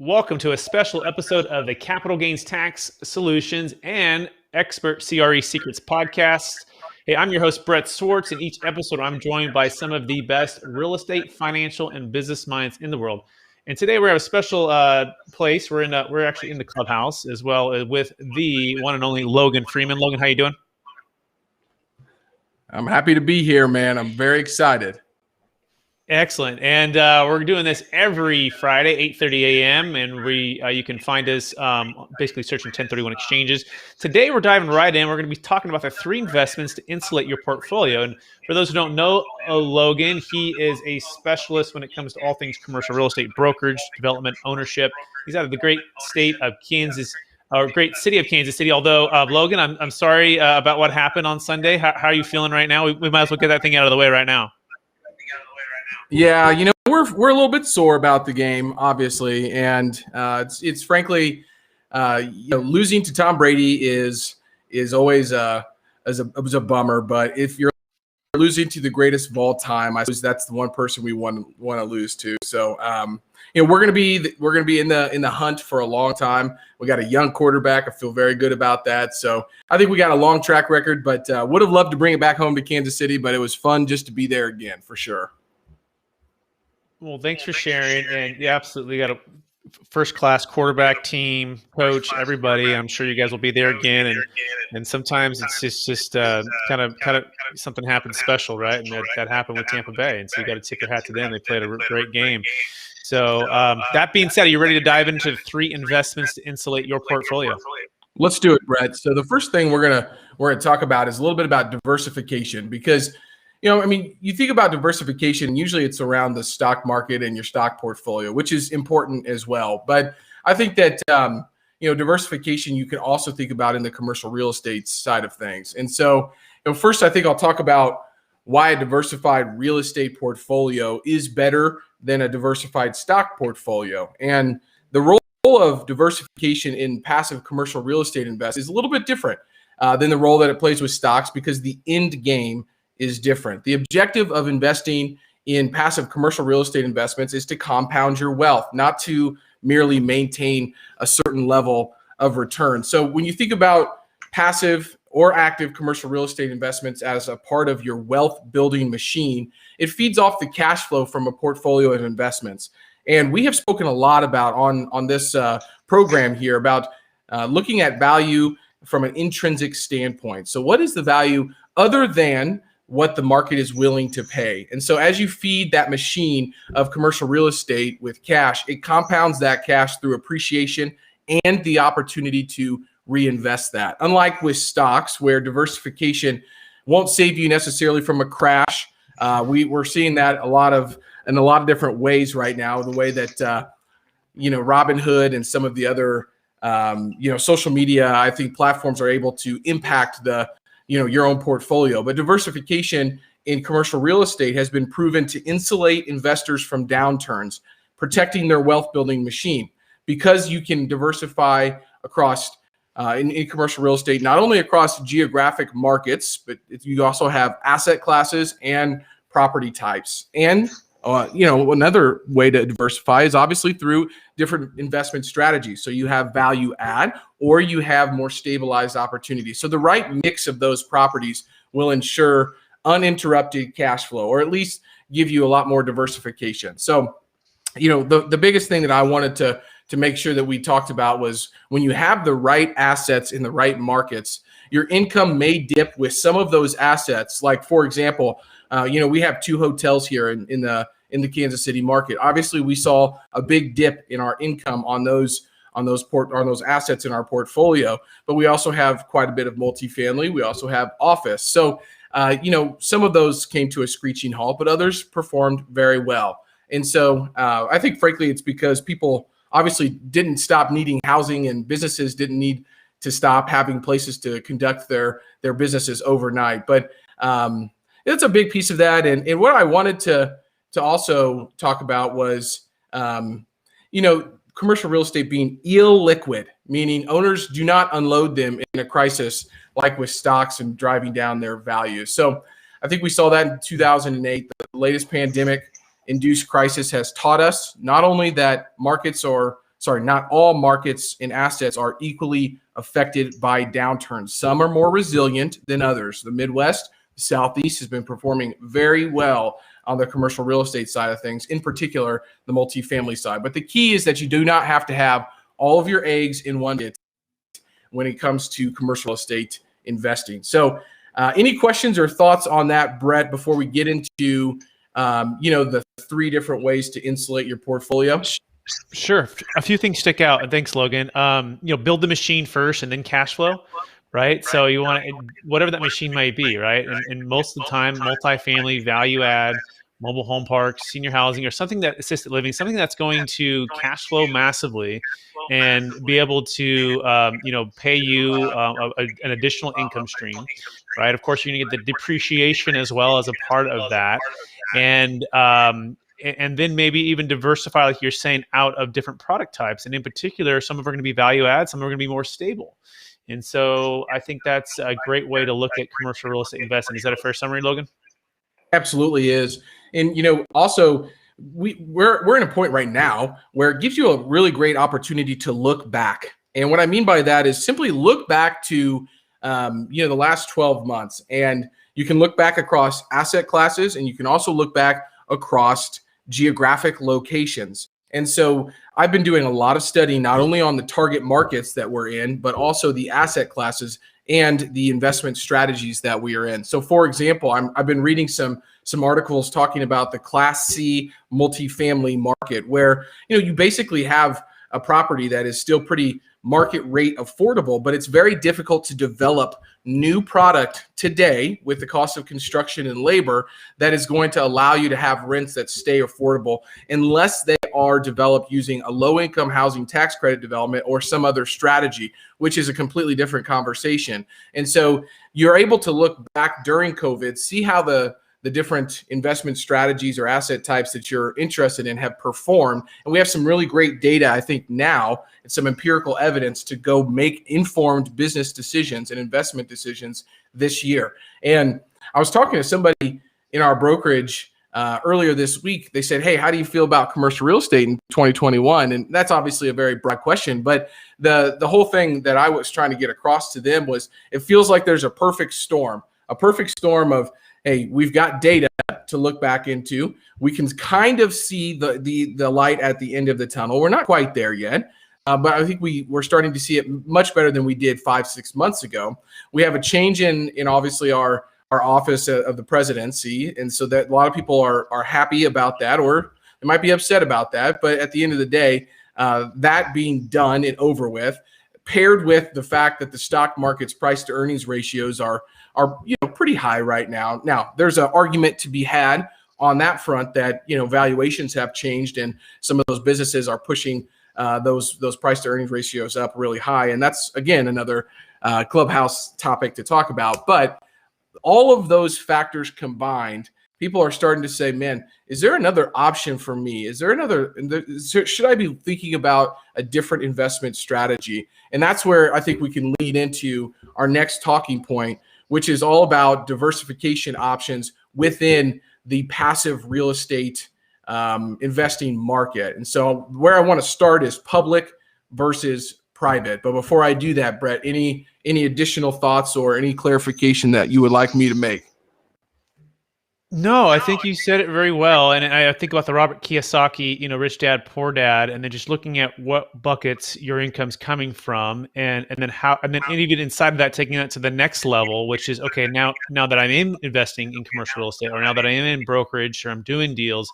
Welcome to a special episode of the Capital Gains Tax Solutions and Expert CRE Secrets podcast. Hey, I'm your host, Brett Swartz. In each episode, I'm joined by some of the best real estate, financial, and business minds in the world. And today we have a special place. We're actually in the clubhouse as well with the one and only Logan Freeman. Logan, how you doing? I'm happy to be here, man. I'm very excited. Excellent. And we're doing this every Friday, 8:30 a.m. And you can find us basically searching 1031 exchanges. Today, we're diving right in. We're going to be talking about the 3 investments to insulate your portfolio. And for those who don't know Logan, he is a specialist when it comes to all things commercial real estate brokerage, development, ownership. He's out of the great state of Kansas, or great city of Kansas City. Although, Logan, I'm sorry about what happened on Sunday. How are you feeling right now? We might as well get that thing out of the way right now. Yeah, we're a little bit sore about the game, obviously, and it's frankly, losing to Tom Brady is always a bummer. But if you're losing to the greatest of all time, I suppose that's the one person we want to lose to. So, we're gonna be in the hunt for a long time. We got a young quarterback. I feel very good about that. So I think we got a long track record, but would have loved to bring it back home to Kansas City. But it was fun just to be there again, for sure. Well, thanks for sharing. And you absolutely got a first-class quarterback team, coach, everybody. I'm sure you guys will be there again. And sometimes it's just kind of something happens special, right? And that happened with Tampa Bay. And so you got to tip your hat to them. They played a great game. So that being said, are you ready to dive into 3 investments to insulate your portfolio? Let's do it, Brett. So the first thing we're gonna talk about is a little bit about diversification, because you think about diversification, usually it's around the stock market and your stock portfolio, which is important as well. But I think that, diversification, you can also think about in the commercial real estate side of things. And so, first, I think I'll talk about why a diversified real estate portfolio is better than a diversified stock portfolio. And the role of diversification in passive commercial real estate investments is a little bit different than the role that it plays with stocks, because the end game is different. The objective of investing in passive commercial real estate investments is to compound your wealth, not to merely maintain a certain level of return. So when you think about passive or active commercial real estate investments as a part of your wealth building machine, it feeds off the cash flow from a portfolio of investments. And we have spoken a lot about on this program here about looking at value from an intrinsic standpoint. So what is the value other than what the market is willing to pay? And so as you feed that machine of commercial real estate with cash, it compounds that cash through appreciation and the opportunity to reinvest that. Unlike with stocks, where diversification won't save you necessarily from a crash, we're seeing that in a lot of different ways right now. The way that Robinhood and some of the other social media, I think, platforms are able to impact your own portfolio. But diversification in commercial real estate has been proven to insulate investors from downturns, protecting their wealth building machine, because you can diversify across in commercial real estate, not only across geographic markets, but you also have asset classes and property types. And another way to diversify is obviously through different investment strategies. So you have value add, or you have more stabilized opportunities. So the right mix of those properties will ensure uninterrupted cash flow, or at least give you a lot more diversification. So, the biggest thing that I wanted to make sure that we talked about was, when you have the right assets in the right markets, your income may dip with some of those assets. Like, for example, we have 2 hotels here in the Kansas City market. Obviously, we saw a big dip in our income on those assets in our portfolio, but we also have quite a bit of multifamily. We also have office. So, some of those came to a screeching halt, but others performed very well. And so I think, frankly, it's because people obviously didn't stop needing housing, and businesses didn't need to stop having places to conduct their businesses overnight. But it's a big piece of that. And what I wanted to also talk about was, commercial real estate being illiquid, meaning owners do not unload them in a crisis like with stocks and driving down their values. So I think we saw that in 2008. The latest pandemic-induced crisis has taught us not only that markets are not all markets and assets are equally affected by downturns. Some are more resilient than others. The Midwest, the Southeast has been performing very well on the commercial real estate side of things, in particular, the multifamily side. But the key is that you do not have to have all of your eggs in one basket when it comes to commercial real estate investing. So any questions or thoughts on that, Brett, before we get into the 3 different ways to insulate your portfolio? Sure. A few things stick out, and thanks, Logan. Build the machine first and then cash flow, right? So you want to, whatever that machine might be, right? And most of the time, multifamily, value add, mobile home parks, senior housing, or something that assisted living, something that's going to cash flow massively and be able to, pay you an additional income stream, right? Of course, you're going to get the depreciation as well as a part of that. And then maybe even diversify, like you're saying, out of different product types. And in particular, some of them are going to be value add, some are going to be more stable. And so I think that's a great way to look at commercial real estate investing. Is that a fair summary, Logan? Absolutely is. And, also we're in a point right now where it gives you a really great opportunity to look back. And what I mean by that is simply look back to, the last 12 months. And you can look back across asset classes, and you can also look back across geographic locations. And so I've been doing a lot of studying, not only on the target markets that we're in, but also the asset classes and the investment strategies that we are in. So for example, I've been reading some articles talking about the Class C multifamily market, where, you basically have a property that is still pretty market rate affordable, but it's very difficult to develop new product today with the cost of construction and labor that is going to allow you to have rents that stay affordable unless they are developed using a low-income housing tax credit development or some other strategy, which is a completely different conversation. And so you're able to look back during COVID, see how the different investment strategies or asset types that you're interested in have performed. And we have some really great data, I think, now, and some empirical evidence to go make informed business decisions and investment decisions this year. And I was talking to somebody in our brokerage earlier this week. They said, hey, how do you feel about commercial real estate in 2021? And that's obviously a very broad question, but the whole thing that I was trying to get across to them was, it feels like there's a perfect storm of, hey, we've got data to look back into. We can kind of see the light at the end of the tunnel. We're not quite there yet, but I think we're starting to see it much better than we did 5-6 months ago. We have a change in obviously our office of the presidency, and so that a lot of people are happy about that, or they might be upset about that. But at the end of the day, that being done and over with, paired with the fact that the stock market's price to earnings ratios are pretty high right now. Now, there's an argument to be had on that front that valuations have changed, and some of those businesses are pushing those price to earnings ratios up really high, and that's again another clubhouse topic to talk about. But all of those factors combined, people are starting to say, man, is there another option for me? Should I be thinking about a different investment strategy? And that's where I think we can lead into our next talking point, which is all about diversification options within the passive real estate investing market. And so where I want to start is public versus private. But before I do that, Brett, any additional thoughts or any clarification that you would like me to make? No, I think you said it very well. And I think about the Robert Kiyosaki, Rich Dad, Poor Dad, and then just looking at what buckets your income's coming from, and then even inside of that, taking that to the next level, which is, okay, now that I'm investing in commercial real estate, or now that I am in brokerage, or I'm doing deals,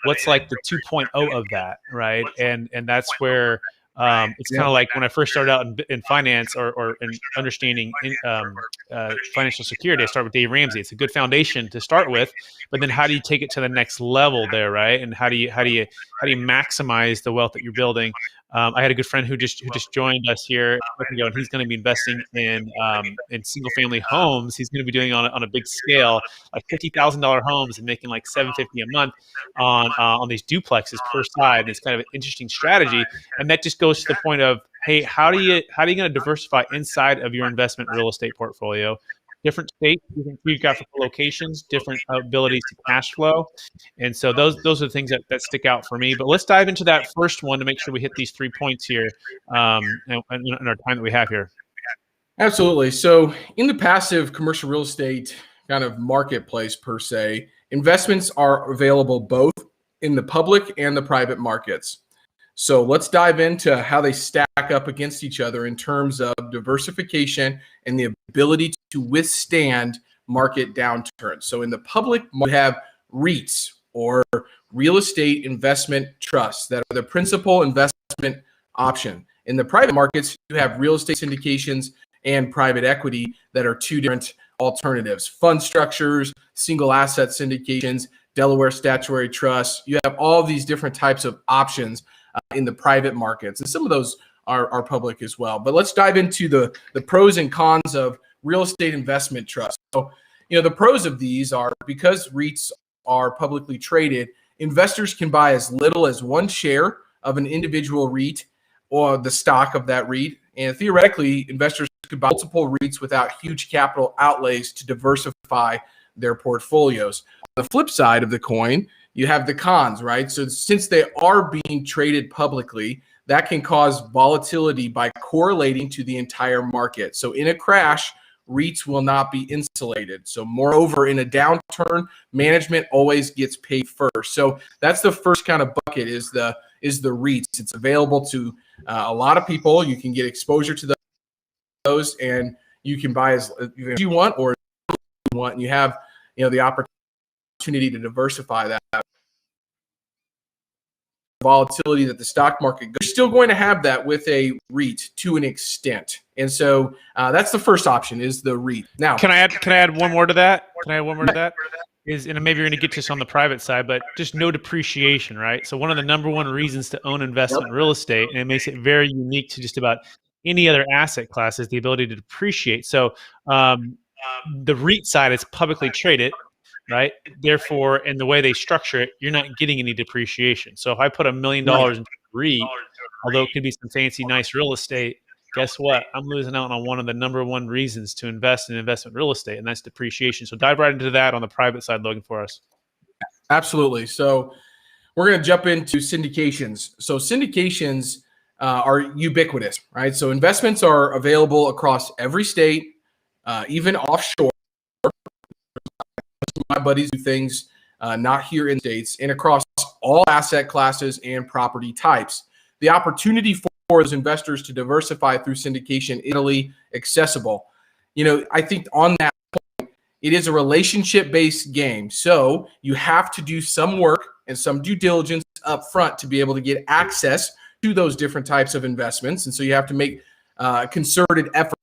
what's like the 2.0 of that, right? And that's where it's kind of like when I first started out in finance or in understanding financial security. I start with Dave Ramsey. It's a good foundation to start with, but then how do you take it to the next level there, right? And how do you maximize the wealth that you're building? I had a good friend who just joined us here a month ago, and he's going to be investing in single family homes. He's going to be doing on a big scale, like $50,000 homes, and making like $750 a month on these duplexes per side. It's kind of an interesting strategy, and that just goes to the point of, hey, how are you going to diversify inside of your investment real estate portfolio? different states, different geographical locations, different abilities to cash flow. And so those are the things that stick out for me. But let's dive into that first one to make sure we hit these 3 points here in our time that we have here. Absolutely. So in the passive commercial real estate kind of marketplace per se, investments are available both in the public and the private markets. So let's dive into how they stack up against each other in terms of diversification and the ability to withstand market downturns. So in the public, you have REITs, or real estate investment trusts, that are the principal investment option. In the private markets, you have real estate syndications and private equity that are two different alternatives. Fund structures, single asset syndications, Delaware statutory trusts. You have all these different types of options in the private markets, and some of those are public as well. But let's dive into the pros and cons of real estate investment trusts. So, the pros of these are, because REITs are publicly traded, investors can buy as little as one share of an individual REIT or the stock of that REIT, and theoretically, investors could buy multiple REITs without huge capital outlays to diversify their portfolios. On the flip side of the coin, you have the cons, right? So since they are being traded publicly, that can cause volatility by correlating to the entire market. So in a crash, REITs will not be insulated. So moreover, in a downturn, management always gets paid first. So that's the first kind of bucket, is the REITs. It's available to a lot of people. You can get exposure to those, and you can buy as you want or you want, and you have the opportunity to diversify that volatility that the stock market. You're still going to have that with a REIT to an extent, and so that's the first option, is the REIT. Now, can I add one more to that? And maybe you're going to get this on the private side, but just no depreciation, right? So one of the number one reasons to own investment real estate, and it makes it very unique to just about any other asset class, is the ability to depreciate. So the REIT side is publicly traded, right? Therefore, in the way they structure it, you're not getting any depreciation. So if I put $1 million into a REIT, although it could be some fancy, nice real estate, guess what? I'm losing out on one of the number one reasons to invest in investment real estate, and that's depreciation. So dive right into that on the private side, Logan, for us. Absolutely. So we're going to jump into syndications. So syndications are ubiquitous, right? So investments are available across every state, even offshore. My buddies do things not here in the States, and across all asset classes and property types. The opportunity for those investors to diversify through syndication is easily accessible. I think on that point, it is a relationship-based game. So you have to do some work and some due diligence up front to be able to get access to those different types of investments. And so you have to make concerted effort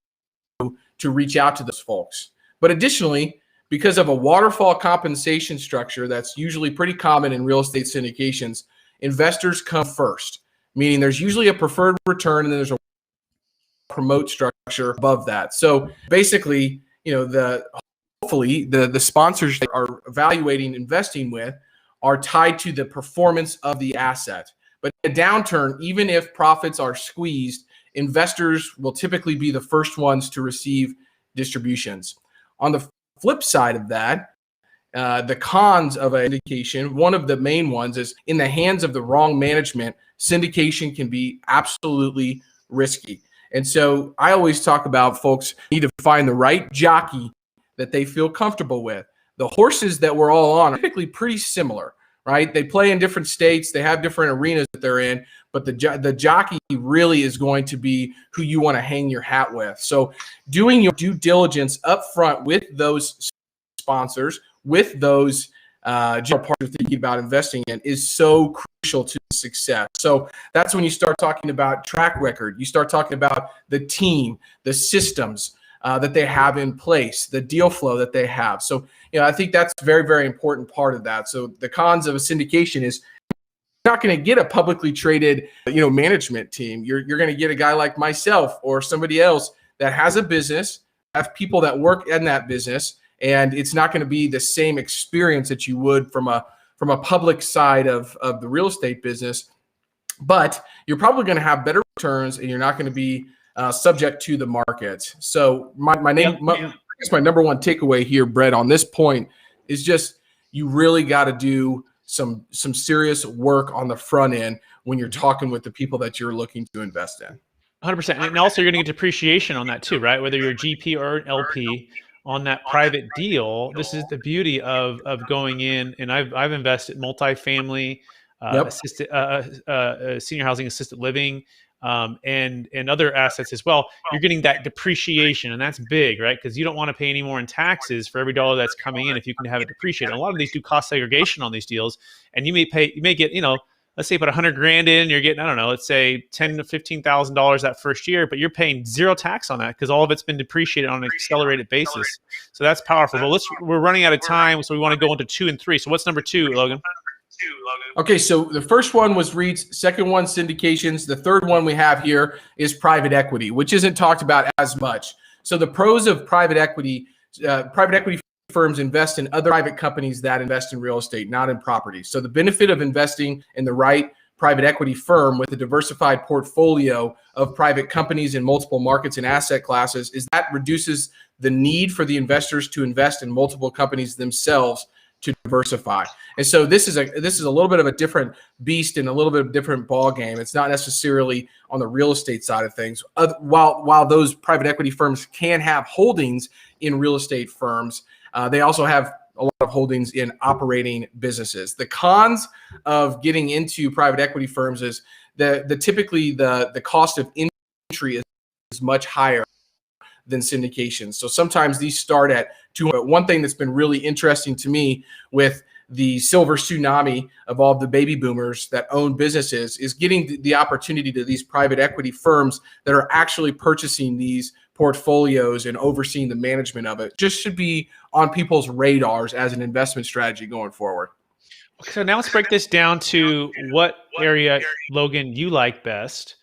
to reach out to those folks. But additionally, because of a waterfall compensation structure that's usually pretty common in real estate syndications, investors come first, meaning there's usually a preferred return and then there's a promote structure above that. So basically, hopefully the sponsors that are evaluating investing with are tied to the performance of the asset. But in a downturn, even if profits are squeezed, investors will typically be the first ones to receive distributions. On the flip side of that, the cons of a syndication, one of the main ones is, in the hands of the wrong management, syndication can be absolutely risky. And so I always talk about folks need to find the right jockey that they feel comfortable with. The horses that we're all on are typically pretty similar, right? They play in different states, they have different arenas that they're in, but the jockey really is going to be who you want to hang your hat with. So doing your due diligence up front with those sponsors, with those general partners thinking about investing in, is so crucial to success. So that's when you start talking about track record. You start talking about the team, the systems that they have in place, the deal flow that they have. So, I think that's a very, very important part of that. So the cons of a syndication is you're not going to get a publicly traded, management team. You're going to get a guy like myself or somebody else that has a business, have people that work in that business, and it's not going to be the same experience that you would from a public side of the real estate business. But you're probably going to have better returns, and you're not going to be subject to the market. So my name. guess my number one takeaway here, Brett, on this point is just you really got to do some serious work on the front end when you're talking with the people that you're looking to invest in. 100%. And also, you're going to get depreciation on that too, right? Whether you're a GP or an LP on that private deal. This is the beauty of going in. And I've invested multifamily, Yep. assisted, senior housing, assisted living, and other assets as well. You're getting that depreciation, and that's big, right? Because you don't want to pay any more in taxes for every dollar that's coming in if you can have it depreciate. And a lot of these do cost segregation on these deals, and you may get, let's say you put 100 grand in, you're getting, I don't know, let's say $10,000 to $15,000 that first year, but you're paying zero tax on that because all of it's been depreciated on an accelerated basis. So that's powerful. But we're running out of time, so we want to go into 2 and 3. So what's number 2, Logan? Okay, so the first one was REITs, second one syndications. The third one we have here is private equity, which isn't talked about as much. So the pros of private equity firms invest in other private companies that invest in real estate, not in property. So the benefit of investing in the right private equity firm with a diversified portfolio of private companies in multiple markets and asset classes is that reduces the need for the investors to invest in multiple companies themselves to diversify. And so this is a little bit of a different beast and a little bit of a different ball game. It's not necessarily on the real estate side of things. While those private equity firms can have holdings in real estate firms, they also have a lot of holdings in operating businesses. The cons of getting into private equity firms is typically the cost of entry is much higher than syndication. So sometimes these start at 200. One thing that's been really interesting to me with the silver tsunami of all the baby boomers that own businesses is getting the opportunity to these private equity firms that are actually purchasing these portfolios and overseeing the management of it. Just should be on people's radars as an investment strategy going forward. So now let's break this down to what area, Logan, you like best,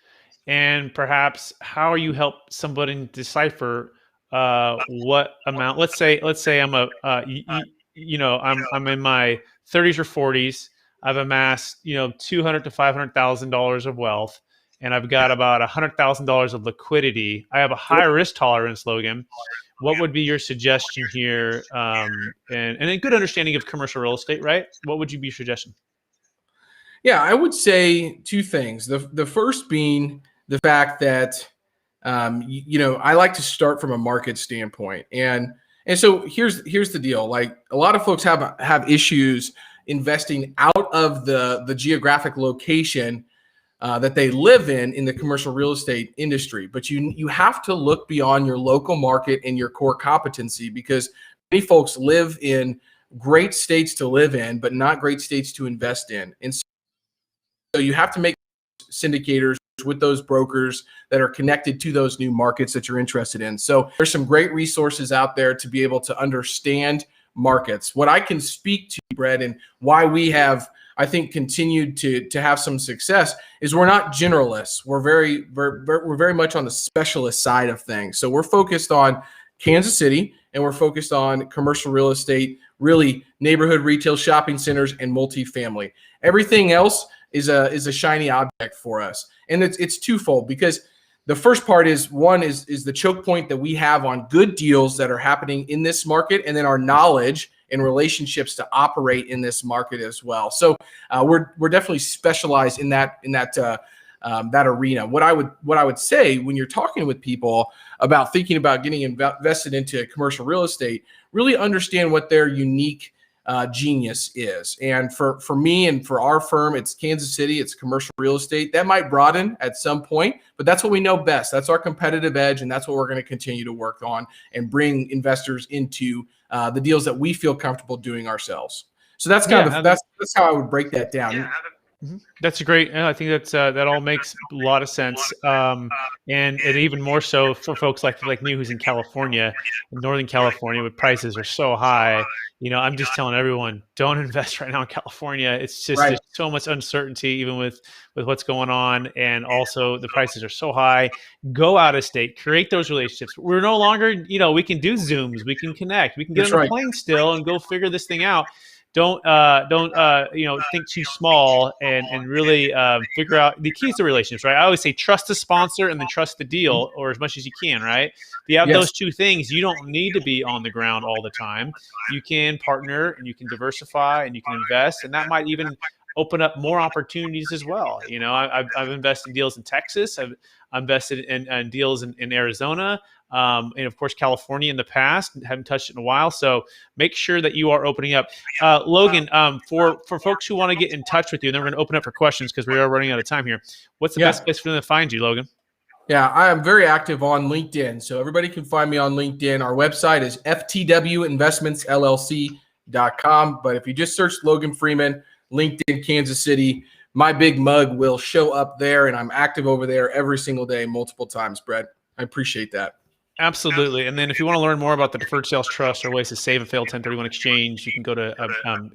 and perhaps how you help somebody decipher what amount. Let's say I'm I'm in my 30s or 40s. I've amassed $200,000 to $500,000 of wealth, and I've got about $100,000 of liquidity. I have a high risk tolerance, Logan. What would be your suggestion here? And a good understanding of commercial real estate, right? What would you be suggesting? Yeah, I would say two things. The first being the fact that I like to start from a market standpoint, and so here's the deal. Like a lot of folks have issues investing out of the geographic location that they live in the commercial real estate industry. But you have to look beyond your local market and your core competency, because many folks live in great states to live in, but not great states to invest in. And so you have to make syndicators with those brokers that are connected to those new markets that you're interested in. So there's some great resources out there to be able to understand markets. What I can speak to, Brett, and why we have, I think, continued to have some success is we're not generalists. We're very much on the specialist side of things. So we're focused on Kansas City, and we're focused on commercial real estate, really neighborhood retail shopping centers and multifamily. Everything else is a shiny object for us. And it's twofold, because the first part is the choke point that we have on good deals that are happening in this market, and then our knowledge and relationships to operate in this market as well. So we're definitely specialized in that arena. What I would say when you're talking with people about thinking about getting invested into commercial real estate, really understand what their unique genius is. And for me and for our firm, it's Kansas City, it's commercial real estate. That might broaden at some point, but that's what we know best. That's our competitive edge, and that's what we're going to continue to work on and bring investors into the deals that we feel comfortable doing ourselves. So that's that's how I would break that down. Mm-hmm. That's a great. I think that all makes a lot of sense, and even more so for folks like me who's in California, in Northern California, where prices are so high. I'm just telling everyone, don't invest right now in California. It's just There's so much uncertainty, even with what's going on, and also the prices are so high. Go out of state, create those relationships. We're no longer, we can do Zooms, we can connect, we can get on a plane still and go figure this thing out. don't think too small, and really figure out the keys to relationships, right? I always say trust the sponsor and then trust the deal, or as much as you can, right? If you have Yes. those two things, you don't need to be on the ground all the time. You can partner and you can diversify and you can invest, and that might even open up more opportunities as well. I've invested in deals in Texas. I've invested in deals in Arizona, and of course California in the past. Haven't touched it in a while, so make sure that you are opening up. Logan, for folks who want to get in touch with you, and then we're going to open up for questions because we are running out of time here. What's the best Yeah. place for them to find you, Logan? Yeah, I am very active on LinkedIn. So everybody can find me on LinkedIn. Our website is ftwinvestmentsllc.com. But if you just search Logan Freeman, LinkedIn, Kansas City, my big mug will show up there. And I'm active over there every single day, multiple times, Brett. I appreciate that. Absolutely. And then if you want to learn more about the deferred sales trust or ways to save and fail 1031 exchange, you can go to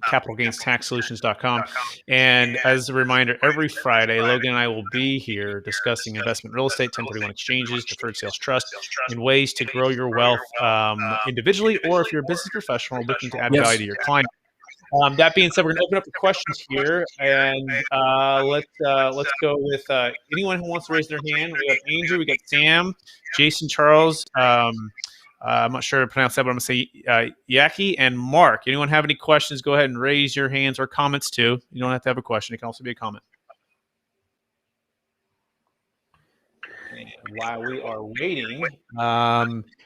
capitalgainstaxsolutions.com. And as a reminder, every Friday, Logan and I will be here discussing investment real estate, 1031 exchanges, deferred sales trust, and ways to grow your wealth individually, or if you're a business professional looking to add value Yes. to your client. That being said, we're going to open up for questions here, and let's go with anyone who wants to raise their hand. We got Andrew, we got Sam, Jason, Charles. I'm not sure how to pronounce that, but I'm going to say Yaki and Mark. Anyone have any questions? Go ahead and raise your hands, or comments too. You don't have to have a question; it can also be a comment. And while we are waiting,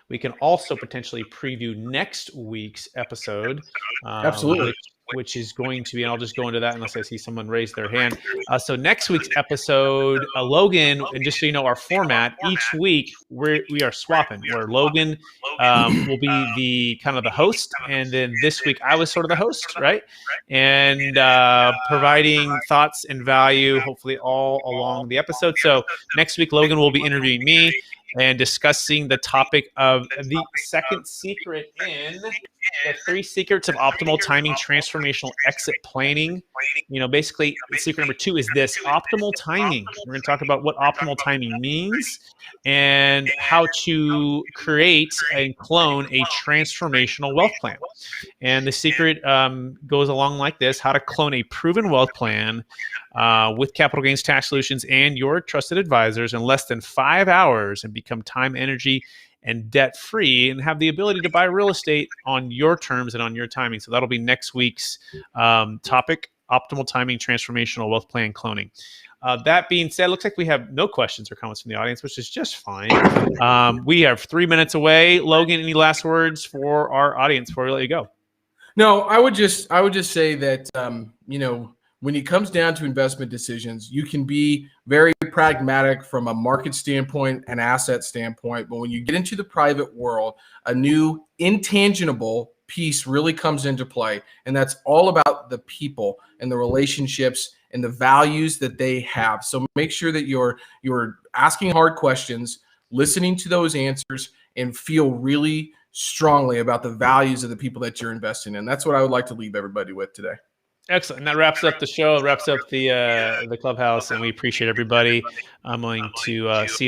we can also potentially preview next week's episode, Absolutely. which is going to be, and I'll just go into that unless I see someone raise their hand. So next week's episode, Logan, and just so you know our format, each week we are swapping, where Logan will be the kind of the host, and then this week I was sort of the host, right? And providing thoughts and value, hopefully all along the episode. So next week, Logan will be interviewing me and discussing the topic of the second secret in the 3 secrets of optimal timing transformational exit planning. Basically, secret number 2 is this: optimal timing. We're going to talk about what optimal timing means and how to create and clone a transformational wealth plan. And the secret goes along like this: how to clone a proven wealth plan with capital gains tax solutions and your trusted advisors in less than 5 hours, and become time, energy, and debt free, and have the ability to buy real estate on your terms and on your timing. So that'll be next week's topic: optimal timing, transformational wealth plan cloning. That being said, it looks like we have no questions or comments from the audience, which is just fine. We are 3 minutes away. Logan, any last words for our audience before we let you go? No, I would just say that when it comes down to investment decisions, you can be very pragmatic from a market standpoint and asset standpoint, but when you get into the private world, a new intangible piece really comes into play, and that's all about the people and the relationships and the values that they have. So make sure that you're asking hard questions, listening to those answers, and feel really strongly about the values of the people that you're investing in. That's what I would like to leave everybody with today. Excellent. And that wraps up the show, wraps up the clubhouse, and we appreciate everybody. I'm going to see